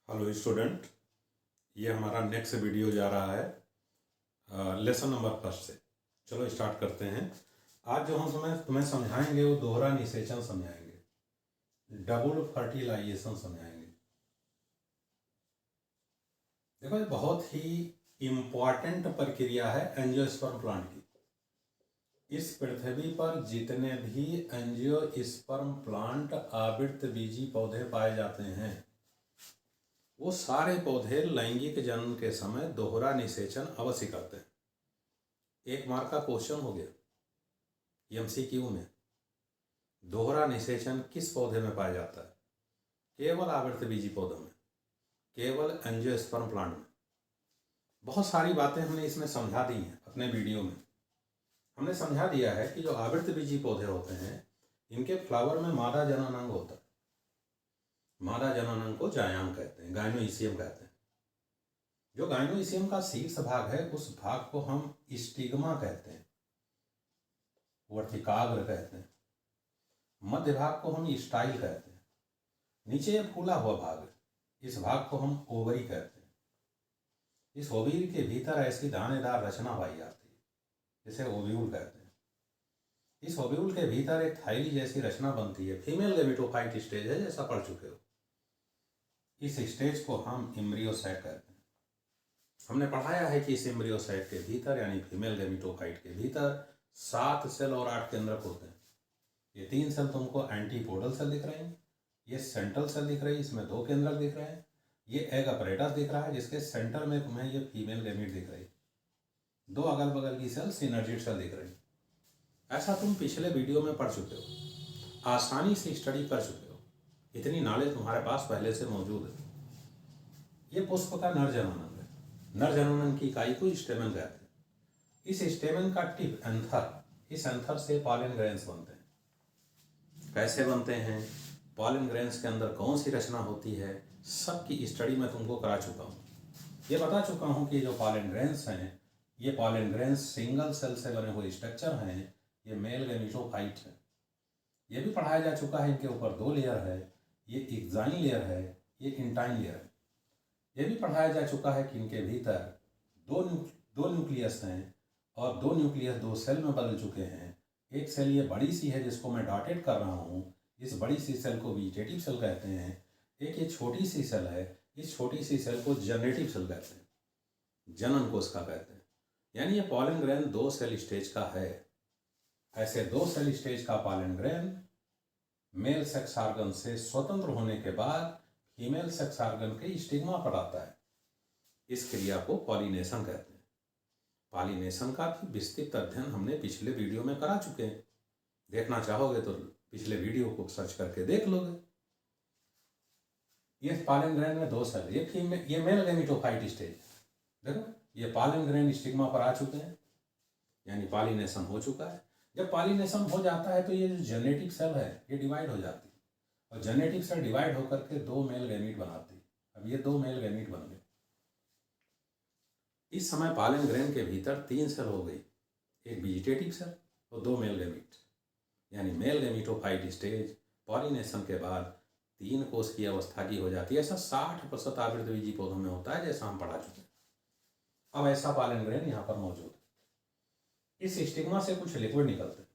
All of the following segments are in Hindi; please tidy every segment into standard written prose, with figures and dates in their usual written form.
हेलो स्टूडेंट, ये हमारा नेक्स्ट वीडियो जा रहा है लेसन नंबर फर्स्ट से। चलो स्टार्ट करते हैं। आज जो हम तुम्हें समझाएंगे वो दोहरा निषेचन समझाएंगे, डबल फर्टिलाइजेशन समझाएंगे। देखो, ये बहुत ही इम्पॉर्टेंट प्रक्रिया है एंजियोस्पर्म प्लांट की। इस पृथ्वी पर जितने भी एंजियोस्पर्म प्लांट आवृतबीजी पौधे पाए जाते हैं वो सारे पौधे लैंगिक जन्म के समय दोहरा निषेचन अवश्य करते हैं। एक मार्क का क्वेश्चन हो गया एमसीक्यू में, दोहरा निषेचन किस पौधे में पाया जाता है? केवल आवृतबीजी पौधों में, केवल एंजियोस्पर्म प्लांट में। बहुत सारी बातें हमने इसमें समझा दी हैं अपने वीडियो में। हमने समझा दिया है कि जो आवृतबीजी पौधे होते हैं इनके फ्लावर में मादा जननांग होता है। मादा जननांग को जायांग कहते हैं, गाइनोइसियम कहते हैं। जो गाइनोइसियम का शीर्ष भाग है उस भाग को हम स्टिग्मा कहते हैं, वर्तिकाग्र कहते हैं। मध्य भाग को हम स्टाइल कहते हैं। नीचे ये फूला हुआ भाग है, इस भाग को हम ओवरी कहते हैं। इस ओवरी के भीतर ऐसी दानेदार रचना पाई जाती है जिसे ओव्यूल कहते हैं। इस ओव्यूल के भीतर एक थाइली जैसी रचना बनती है, फीमेल गेमेटोफाइट स्टेज है, जैसा पढ़ चुके हो। इस स्टेज को हम एम्ब्रियोसाइट कहते हैं। हमने पढ़ाया है कि इस एम्ब्रियोसाइट के भीतर यानी फीमेल गेमेटोफाइट के भीतर 7 सेल और 8 केंद्रक होते हैं। ये 3 सेल तुमको एंटीपोडल सेल दिख रहे हैं, ये सेंट्रल सेल दिख रही है, इसमें 2 केंद्रक दिख रहे हैं। ये एग अपरेटस दिख रहा है जिसके सेंटर में तुम्हें ये फीमेल गेमीट दिख रही है। 2 अगल बगल की सेल सिनर्जिड सेल दिख रही है। ऐसा तुम पिछले वीडियो में पढ़ चुके हो, आसानी से स्टडी कर चुके हो, इतनी नॉलेज तुम्हारे पास पहले से मौजूद है। ये पुष्प का नर जननांग है। नर जननांग की इकाई को स्टेमन कहते हैं। इस स्टेमन का टिप एंथर, इस एंथर से पॉलन ग्रेन्स बनते हैं। कैसे बनते हैं, पॉलन ग्रेन्स के अंदर कौन सी रचना होती है, सबकी स्टडी मैं तुमको करा चुका हूँ। ये बता चुका हूँ कि जो पॉलन ग्रेन्स हैं ये पॉलन ग्रेन्स सिंगल सेल से बने हुए स्ट्रक्चर हैं। ये मेल गेमेटोफाइट है। ये भी पढ़ाया जा चुका है, इनके ऊपर 2 लेयर है, ये एक्साइन लेयर है, ये इंटाइन लेयर है। ये भी पढ़ाया जा चुका है कि इनके भीतर दो न्यूक्लियस हैं और 2 न्यूक्लियस 2 सेल में बदल चुके हैं। एक सेल ये बड़ी सी है जिसको मैं डॉटेड कर रहा हूँ, इस बड़ी सी सेल को वेजिटेटिव सेल कहते हैं। एक ये छोटी सी सेल है, इस छोटी सी सेल को जनरेटिव सेल कहते हैं, जनन कोशिका कहते हैं। यानी ये पॉलन ग्रेन 2 सेल स्टेज का है। ऐसे 2 सेल स्टेज का pollen grain male sex organ से स्वतंत्र होने के बाद फीमेल सेक्स ऑर्गन के स्टिग्मा पर आता है। इस क्रिया को पॉलिनेशन कहते हैं। पॉलिनेशन का भी विस्तृत अध्ययन हमने पिछले वीडियो में करा चुके हैं। देखना चाहोगे तो पिछले वीडियो को सर्च करके देख लोगे। ये पॉलन ग्रेन में 2 सेल, ये मेल गेमेटोफाइट स्टेज। देखो, ये पॉलन ग्रेन स्टिग्मा पर आ चुके हैं, यानी पॉलिनेशन हो चुका है। जब पॉलिनेशन हो जाता है तो ये जो जेनेटिक सेल है ये डिवाइड हो जाती है और जेनेटिक सेल डिवाइड होकर के 2 मेल गैमीट बनाती है। अब ये 2 मेल गैमीट बन गए। इस समय पॉलन ग्रेन के भीतर 3 सेल हो गई, एक वेजिटेटिव सेल और 2 मेल गैमीट, यानी मेल गैमीटोफाइट स्टेज पॉलिनेशन के बाद 3 कोष की अवस्था की हो जाती है। ऐसा 60% आवृतबीजी पौधों में होता है, जैसा हम पढ़ा चुके हैं। अब ऐसा पॉलन ग्रेन यहाँ पर मौजूद है। इस स्टिग्मा से कुछ लिक्विड निकलते हैं,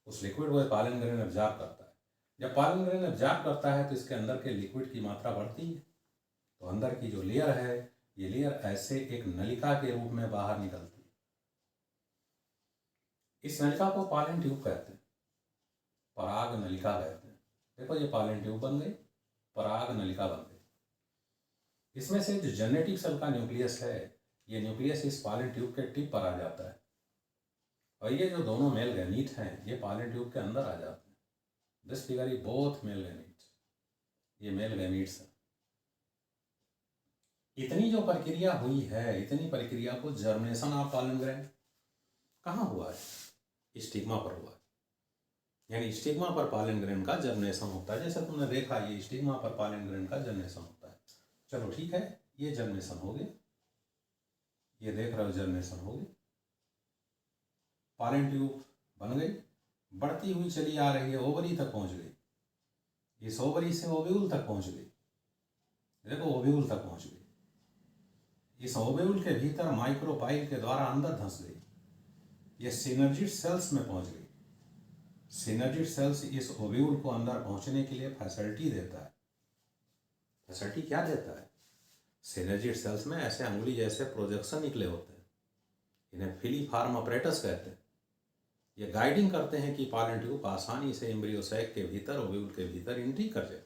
उस लिक्विड को पॉलन ग्रेन एब्जॉर्ब करता है। जब पॉलन ग्रेन एब्जॉर्ब करता है तो इसके अंदर के लिक्विड की मात्रा बढ़ती है, तो अंदर की जो लेयर है ये लेयर ऐसे एक नलिका के रूप में बाहर निकलती है। इस नलिका को पॉलन ट्यूब कहते हैं, पराग नलिका कहते हैं। देखो, ये पॉलन ट्यूब बन गई, पराग नलिका बन गई। इसमें से जो जेनेटिव सेल का न्यूक्लियस है, ये न्यूक्लियस इस पॉलन ट्यूब के टिप पर आ जाता है और ये जो दोनों मेल गैमीट हैं ये पॉलन ट्यूब के अंदर आ जाते हैं। This figure is both male gamete, ये मेल गैमीट्स हैं। इतनी जो प्रक्रिया हुई है, इतनी प्रक्रिया को जर्मिनेशन ऑफ पॉलन ग्रेन कहाँ हुआ है? स्टिग्मा पर हुआ है। यानी स्टिग्मा पर पॉलन ग्रेन का जर्मिनेशन होता है। जैसे तुमने देखा, ये स्टिग्मा पर पॉलन ग्रेन का जर्मिनेशन होता है। चलो ठीक है, ये जर्मिनेशन हो गया, ये देख रहे हो जर्मिनेशन हो गई, पॉलन ट्यूब बन गई, बढ़ती हुई चली आ रही है, ओवरी तक पहुंच गई, इस ओवरी से ओव्यूल तक पहुंच गई। देखो ओव्यूल तक पहुंच गई। इस ओव्यूल के भीतर माइक्रोपाइल के द्वारा अंदर धंस गई। ये सिनर्जिड सेल्स में पहुंच गई। सिनर्जिड सेल्स इस ओव्यूल को अंदर पहुंचने के लिए फैसिलिटी देता है। फैसिलिटी क्या देता है? सिनर्जिड सेल्स में ऐसे अंगुली जैसे प्रोजेक्शन निकले होते हैं, इन्हें फिलीफार्म अपरेटस कहते हैं। ये गाइडिंग करते हैं कि पॉलन ट्यूब आसानी से एम्ब्रियो सैक के भीतर ओव्यूल के भीतर एंट्री कर जाए।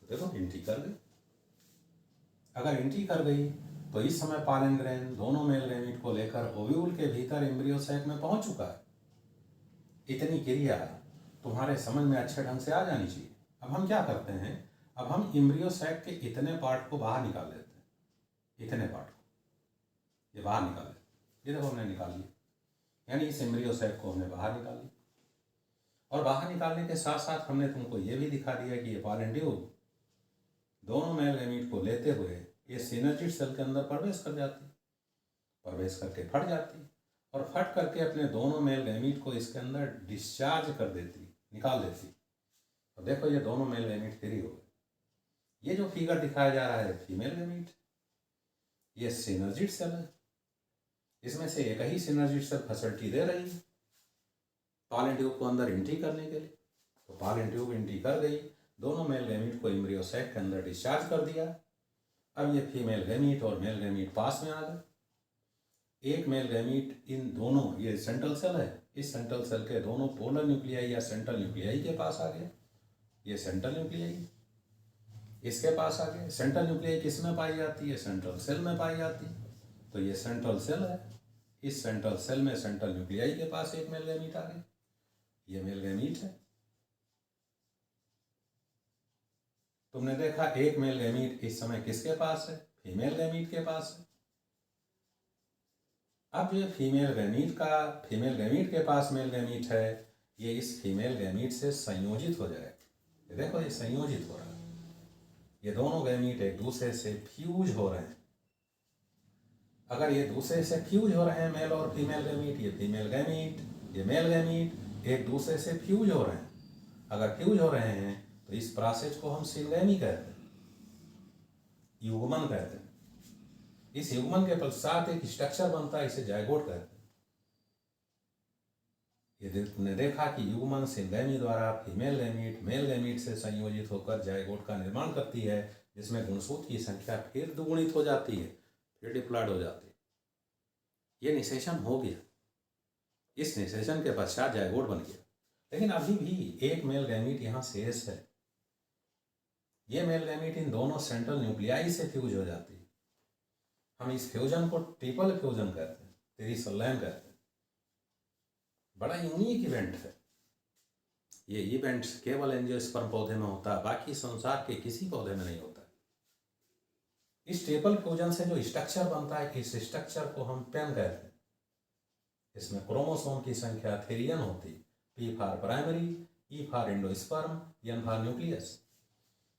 तो देखो एंट्री कर गई। अगर एंट्री कर गई तो इस समय पॉलन ग्रेन दोनों मेल गैमीट को लेकर ओव्यूल के भीतर एम्ब्रियो सैक में पहुंच चुका है। इतनी क्रिया तुम्हारे समझ में अच्छे ढंग से आ जानी चाहिए। अब हम क्या करते हैं, अब हम एम्ब्रियो सैक के इतने पार्ट को बाहर निकाल लेते हैं। इतने पार्ट को ये बाहर निकाल लेते, ये देखो हमने निकाल लिया, यानी इस एम्ब्रियो सैक को हमने बाहर निकाल लिया। और बाहर निकालने के साथ साथ हमने तुमको ये भी दिखा दिया कि ये पॉलन ट्यूब दोनों मेल गैमीट को लेते हुए ये सिनर्जिड सेल के अंदर प्रवेश कर जाती, प्रवेश करके फट जाती और फट करके अपने दोनों मेल गैमीट को इसके अंदर डिस्चार्ज कर देती, निकाल देती। और देखो ये दोनों मेल गैमीट फ्री हो गए। ये जो फिगर दिखाया जा रहा है फीमेल गैमीट, ये सिनर्जिड सेल है। इसमें से एक ही सिनर्जिड सेल फैसिलिटी दे रही है पॉलन ट्यूब को अंदर एंट्री करने के लिए। तो पॉलन ट्यूब एंट्री कर गई, दोनों मेल गैमीट को एम्ब्रियो सैक के अंदर डिस्चार्ज कर दिया। अब ये फीमेल गैमीट और मेल गैमीट पास में आ गए। एक मेल गैमीट इन दोनों, ये सेंट्रल सेल है, इस सेंट्रल सेल के दोनों पोलर न्यूक्लियाई या सेंट्रल न्यूक्लियाई के पास आ गए। ये सेंट्रल न्यूक्लियाई इसके पास आ गए। सेंट्रल न्यूक्लियाई किस में पाई जाती है? सेंट्रल सेल में पाई जाती है। तो ये सेंट्रल सेल है, इस सेंट्रल सेल में सेंट्रल न्यूक्लियाई के पास एक मेल गैमीट आ गई। ये मेल गैमीट है। तुमने देखा एक मेल गैमीट इस समय किसके पास है? फीमेल गैमीट के पास है। अब ये फीमेल गैमीट के पास मेल गैमीट है, ये इस फीमेल गैमीट से संयोजित हो जाएगा। देखो ये संयोजित हो रहा है, ये दोनों गैमीट एक दूसरे से फ्यूज हो रहे हैं। अगर ये दूसरे से फ्यूज हो रहे हैं मेल और फीमेल गैमीट, ये फीमेल गैमीट ये मेल गैमीट एक दूसरे से फ्यूज हो रहे हैं। अगर फ्यूज हो रहे हैं तो इस प्रोसेस को हम सिनगैमी कहते हैं, युग्मन कहते हैं। इस युग्मन के पश्चात एक स्ट्रक्चर बनता है, इसे जायगोट कहते हैं। ये तुमने देखा कि युग्मन सिनगैमी द्वारा फीमेल गैमीट मेल गैमीट से संयोजित होकर जायगोट का निर्माण करती है, जिसमें गुणसूत्र की संख्या फिर दुगुणित हो जाती है, फिर डिप्लॉयड हो जाती है। ये निषेचन हो गया। इस निषेचन के पश्चात जायगोट बन गया। लेकिन अभी भी एक मेल गैमीट यहाँ शेष है। ये मेल गैमीट इन दोनों सेंट्रल न्यूक्लियाई से फ्यूज हो जाती है। हम इस फ्यूजन को ट्रिपल फ्यूजन कहते हैं, त्रिसंलयन कहते हैं। बड़ा यूनिक इवेंट है। ये इवेंट केवल एंजियोस्पर्म पौधे में होता है, बाकी संसार के किसी पौधे में नहीं होता है। इस ट्रिपल फ्यूजन से जो स्ट्रक्चर बनता है, इस स्ट्रक्चर को हम पेन कहते हैं। इसमें क्रोमोसोम की संख्या थेरियन होती, P for primary, E for endosperm, N for nucleus.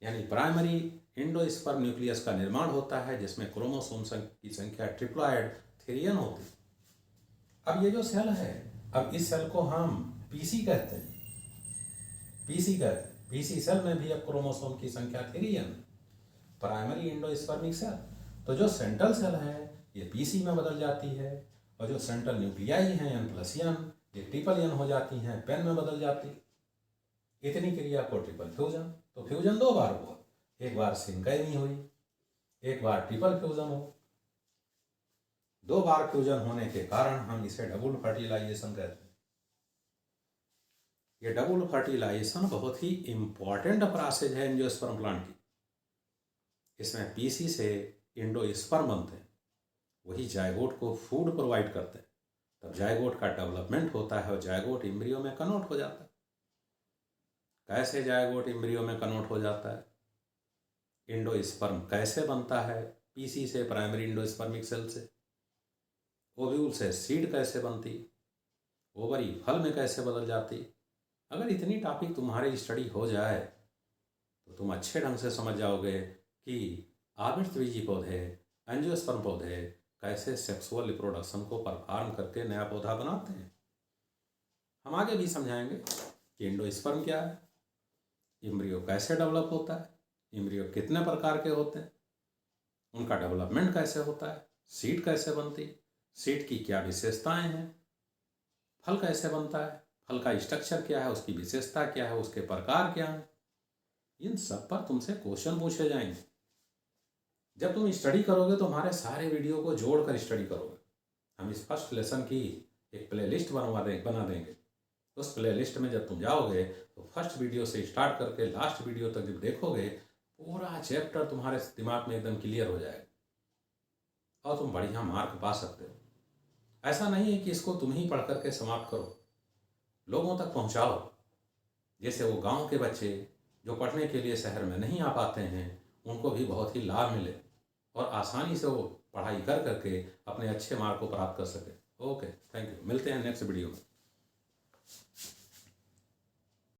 यानी प्राइमरी एंडोस्पर्म न्यूक्लियस का निर्माण होता है, जिसमें क्रोमोसोम की संख्या ट्रिप्लॉयड थेरियन होती। अब ये जो सेल है, अब इस सेल को हम पीसी कहते हैं, पीसी कहते हैं। पीसी सेल में भी अब क्रोमोसोम की संख्या थेरियन, प्राइमरी एंडोस्पर्मिक सेल। तो जो सेंट्रल सेल है ये पीसी में बदल जाती है, और जो सेंट्रल न्यूक्लियाई हैं N+N, ये ट्रिपल N हो जाती हैं, पेन में बदल जाती। इतनी क्रिया को ट्रिपल फ्यूजन। तो फ्यूजन दो बार हुआ, एक बार सिनगैमी हुई, एक बार ट्रिपल फ्यूजन हो। दो बार फ्यूजन होने के कारण हम इसे डबल फर्टिलाइजेशन कहते हैं। ये डबल फर्टिलाइजेशन बहुत ही इंपॉर्टेंट प्रोसेस है एंजियोस्पर्म प्लांट की। इसमें पीसी से एंडोस्पर्म बनते हैं, वही जायगोट को फूड प्रोवाइड करते हैं। तब जायगोट का डेवलपमेंट होता है और जायगोट एम्ब्रियो में कन्वर्ट हो जाता है। कैसे जायगोट एम्ब्रियो में कन्वर्ट हो जाता है? एंडोस्पर्म कैसे बनता है? पीसी से, प्राइमरी एंडोस्पर्मिक सेल से। ओव्यूल से सीड कैसे बनती, ओवरी फल में कैसे बदल जाती। अगर इतनी टॉपिक तुम्हारी स्टडी हो जाए तो तुम अच्छे ढंग से समझ जाओगे कि आवृतबीजी पौधे, एंजियोस्पर्म पौधे कैसे सेक्सुअल रिप्रोडक्शन को परफॉर्म करके नया पौधा बनाते हैं। हम आगे भी समझाएंगे कि एंडोस्पर्म क्या है, एम्ब्रियो कैसे डेवलप होता है, एम्ब्रियो कितने प्रकार के होते हैं, उनका डेवलपमेंट कैसे होता है, सीड कैसे बनती, सीड की क्या विशेषताएं हैं, फल कैसे बनता है, फल का स्ट्रक्चर क्या है, उसकी विशेषता क्या है, उसके प्रकार क्या है, इन सब पर तुमसे क्वेश्चन पूछे जाएंगे। जब तुम स्टडी करोगे तो हमारे सारे वीडियो को जोड़कर स्टडी करोगे। हम इस फर्स्ट लेसन की एक प्लेलिस्ट बना देंगे। उस प्लेलिस्ट में जब तुम जाओगे तो फर्स्ट वीडियो से स्टार्ट करके लास्ट वीडियो तक जब देखोगे, पूरा चैप्टर तुम्हारे दिमाग में एकदम क्लियर हो जाएगा और तुम बढ़िया मार्क पा सकते हो। ऐसा नहीं है कि इसको तुम ही पढ़ करके समाप्त करो, लोगों तक पहुंचाओ, जैसे वो गांव के बच्चे जो पढ़ने के लिए शहर में नहीं आ पाते हैं, उनको भी बहुत ही लाभ मिले और आसानी से वो पढ़ाई कर करके अपने अच्छे मार्क को प्राप्त कर सके। Okay, thank you. मिलते हैं नेक्स्ट वीडियो में।